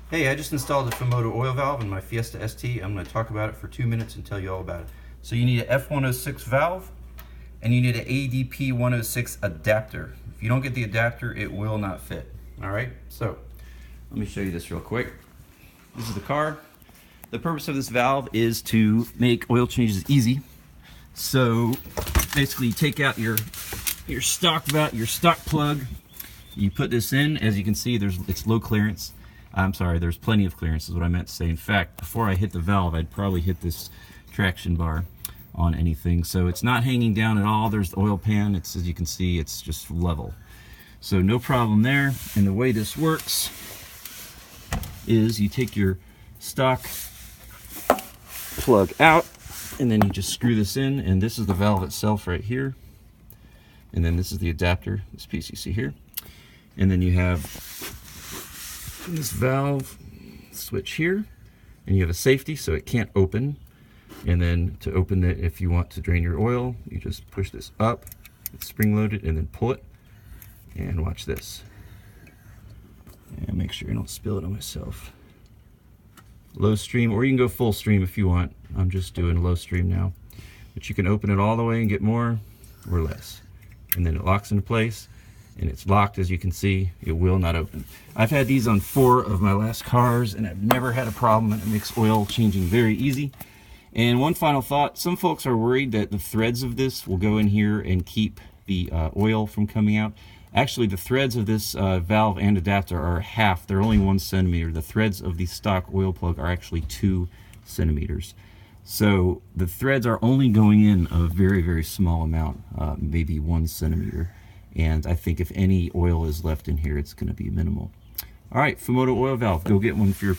Hey, I just installed a Fumoto oil valve in my Fiesta ST. I'm going to talk about it for 2 minutes and tell you all about it. So you need an F106 valve and you need an ADP 106 adapter. If you don't get the adapter, it will not fit. All right, so let me show you this real quick. This is the car. The purpose of this valve is to make oil changes easy. So basically you take out your stock valve, your stock plug. You put this in. As you can see, it's low clearance. I'm sorry, there's plenty of clearance is what I meant to say. In fact, before I hit the valve, I'd probably hit this traction bar on anything. So it's not hanging down at all. There's the oil pan. It's, as you can see, it's just level. So no problem there. And the way this works is you take your stock plug out and then you just screw this in, and this is the valve itself right here. And then this is the adapter, this piece you see here. And then you have this valve switch here, and you have a safety so it can't open. And then to open it, if you want to drain your oil, you just push this up, it's spring loaded, and then pull it, and watch this. And make sure you don't spill it on myself. Low stream, or you can go full stream if you want. I'm just doing low stream now. But you can open it all the way and get more or less. And then it locks into place. And it's locked, as you can see. It will not open. I've had these on 4 of my last cars and I've never had a problem, and it makes oil changing very easy. And one final thought, some folks are worried that the threads of this will go in here and keep the oil from coming out. Actually, the threads of this valve and adapter are half. They're only 1 centimeter. The threads of the stock oil plug are actually 2 centimeters. So the threads are only going in a very, very small amount, maybe 1 centimeter. And I think if any oil is left in here, it's going to be minimal. All right, Fumoto oil valve. Go get one for your